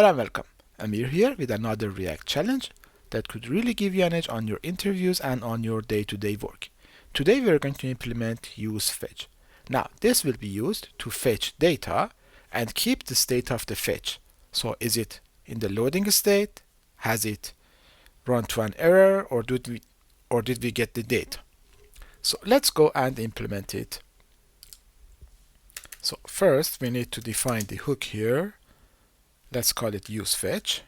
Hello and welcome. Amir here with another React challenge that could really give you an edge on your interviews and on your day-to-day work. Today we are going to implement useFetch. Now this will be used to fetch data and keep the state of the fetch. So is it in the loading state? Has it run to an error, or did we get the data? So let's go and implement it. So first we need to define the hook here. Let's call it useFetch.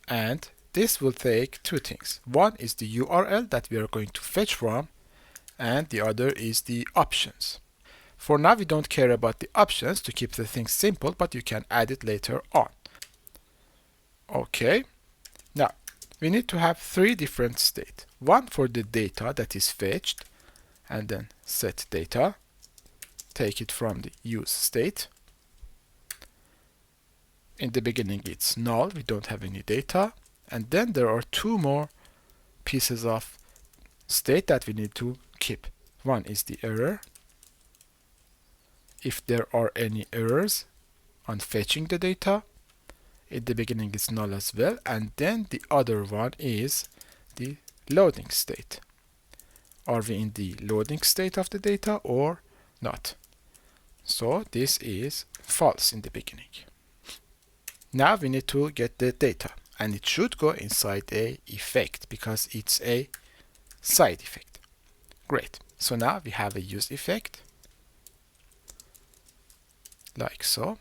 And this will take two things. One is the URL that we are going to fetch from, and the other is the options. For now, we don't care about the options to keep the thing simple, but you can add it later on. Okay. Now, we need to have three different states. One for the data that is fetched, and then set data. Take it from the use state. In the beginning it's null, we don't have any data, and then there are two more pieces of state that we need to keep. One is the error, if there are any errors on fetching the data. In the beginning it's null as well, and then the other one is the loading state. Are we in the loading state of the data or not? So this is false in the beginning. Now we need to get the data, and it should go inside a effect because it's a side effect. Great. So now we have a use effect like so.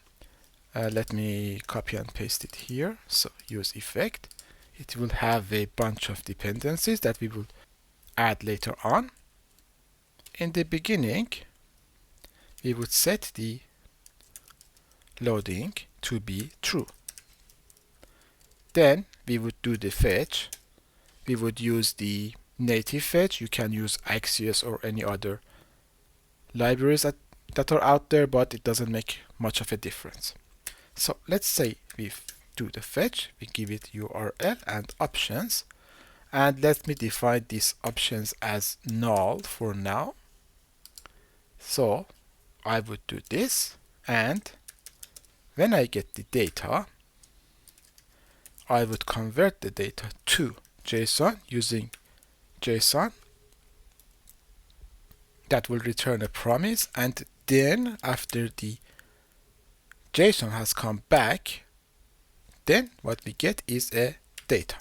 Let me copy and paste it here. So use effect. It will have a bunch of dependencies that we will add later on. In the beginning, we would set the loading to be true. Then we would do the fetch. We would use the native fetch. You can use Axios or any other libraries that are out there, but it doesn't make much of a difference. So let's say we do the fetch. We give it URL and options. And let me define these options as null for now. So I would do this, and when I get the data, I would convert the data to JSON using JSON. That will return a promise, and then after the JSON has come back, then what we get is a data.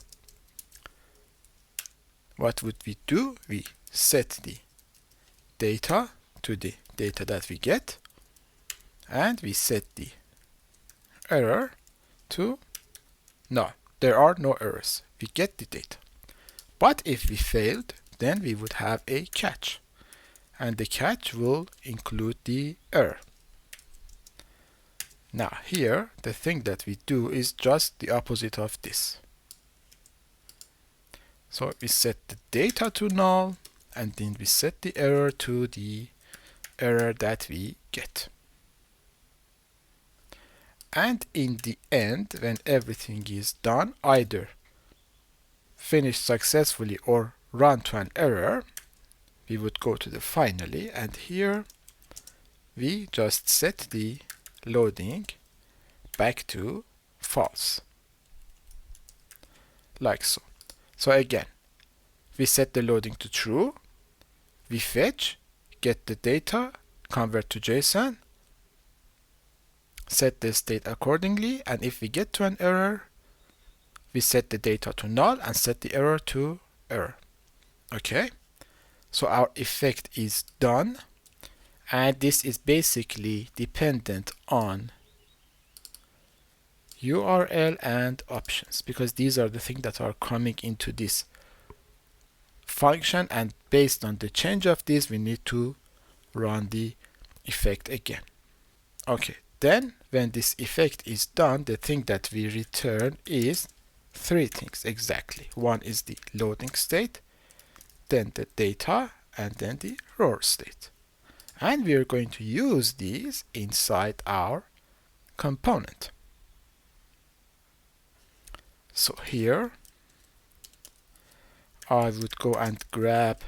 What would we do? We set the data to the data that we get, and we set the error to null. There are no errors. We get the data. But if we failed, then we would have a catch. And the catch will include the error. Now here, the thing that we do is just the opposite of this. So we set the data to null, and then we set the error to the error that we get. And in the end, when everything is done, either finished successfully or run to an error, we would go to the finally, and here we just set the loading back to false. Like so. So again, we set the loading to true, we fetch, get the data, convert to JSON, set the state accordingly, and if we get to an error, we set the data to null and set the error to error. Okay, so our effect is done, and this is basically dependent on URL and options, because these are the things that are coming into this function, and based on the change of this, we need to run the effect again. Okay. Then, when this effect is done, the thing that we return is three things exactly. One is the loading state, then the data, and then the raw state. And we are going to use these inside our component. So here, I would go and grab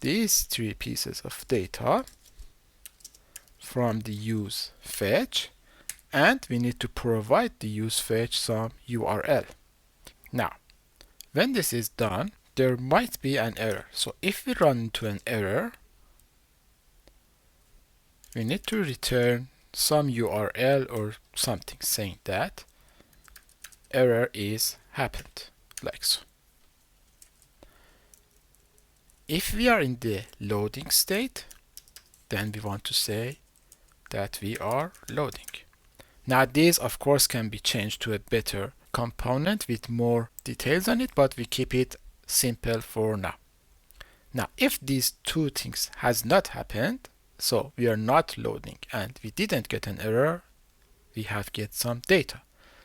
these three pieces of data from the useFetch, and we need to provide the useFetch some URL. Now, when this is done, there might be an error. So if we run into an error, we need to return some URL or something saying that error is happened, like so. If we are in the loading state, then we want to say that we are loading. Now these of course can be changed to a better component with more details on it, but we keep it simple for now. Now if these two things has not happened, so we are not loading and we didn't get an error, we have get some data.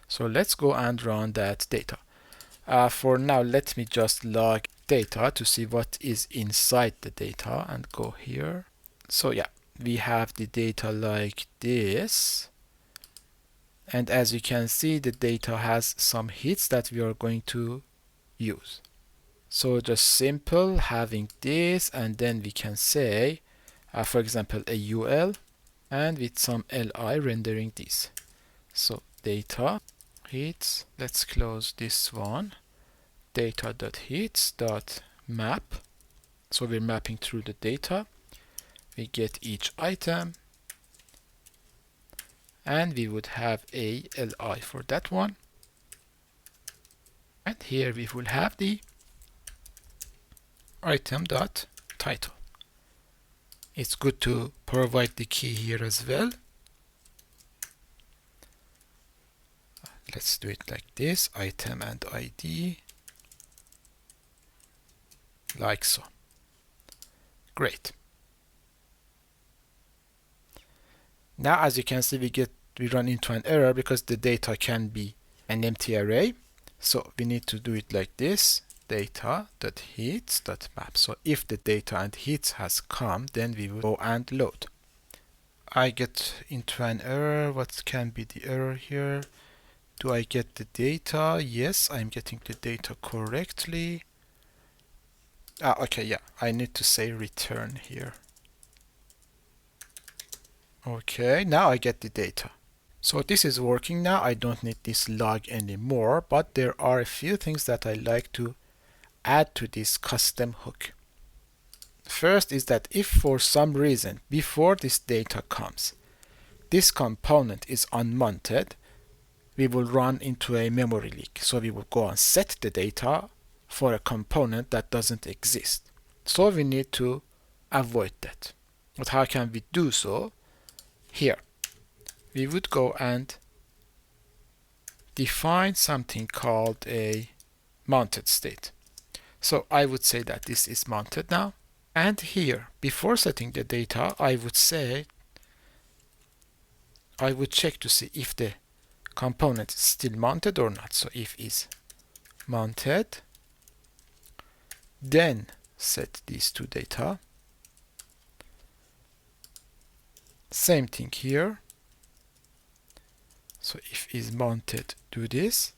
So let's go and run that data. For now, let me just log data to see what is inside the data and go here. So yeah, we have the data like this. And as you can see, the data has some hits that we are going to use. So just simple having this, and then we can say, for example, a UL, and with some LI rendering this. So data hits, let's close this one, data.hits.map. So we're mapping through the data. We get each item, and we would have a LI for that one. And here we will have the item.title. It's good to provide the key here as well. Let's do it like this, item and ID, like so. Great. Now as you can see, we run into an error because the data can be an empty array. So we need to do it like this, data.hits.map. So if the data and hits has come, then we will go and load. I get into an error. What can be the error here? Do I get the data? Yes, I'm getting the data correctly. Okay, yeah, I need to say return here. Okay, now I get the data. So this is working now. I don't need this log anymore, but there are a few things that I like to add to this custom hook. First is that if for some reason before this data comes, this component is unmounted, we will run into a memory leak. So we will go and set the data for a component that doesn't exist. So we need to avoid that. But how can we do so? Here, we would go and define something called a mounted state. So I would say that this is mounted now. And here, before setting the data, I would check to see if the component is still mounted or not. So if is mounted, then set these two data. Same thing here. So if is mounted, do this,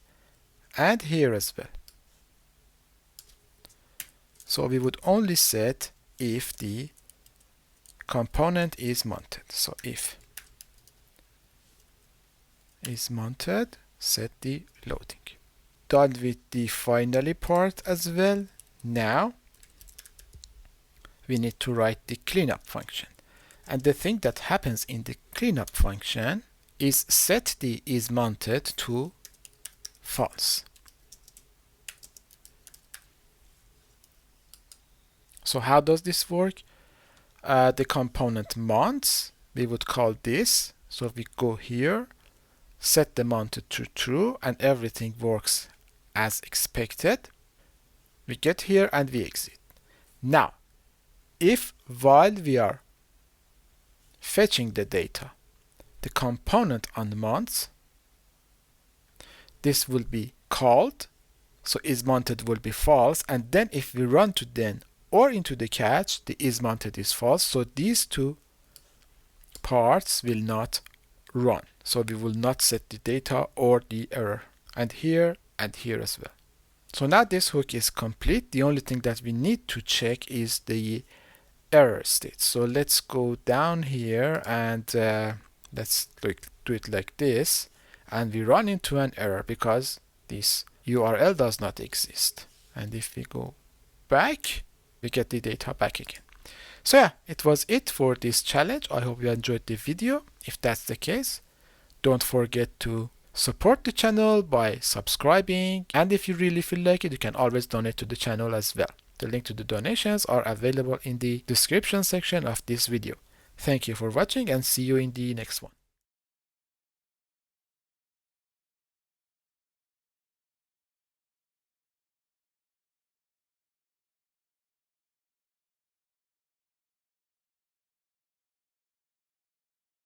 and here as well. So we would only set if the component is mounted. So if is mounted, set the loading. Done with the finally part as well. Now we need to write the cleanup function. And the thing that happens in the cleanup function is set the is mounted to false. So how does this work? The component mounts, we would call this. So we go here, set the mounted to true, and everything works as expected. We get here and we exit. Now, if while we are fetching the data, the component unmounts, this will be called, so isMounted will be false, and then if we run to then or into the catch, the isMounted is false, so these two parts will not run. So we will not set the data or the error, and here as well. So now this hook is complete. The only thing that we need to check is the error state. So let's go down here and let's do it like this, and we run into an error because this URL does not exist. And if we go back, we get the data back again. So yeah, it was it for this challenge. I hope you enjoyed the video. If that's the case, don't forget to support the channel by subscribing, and if you really feel like it, you can always donate to the channel as well. The link to the donations are available in the description section of this video. Thank you for watching and see you in the next one.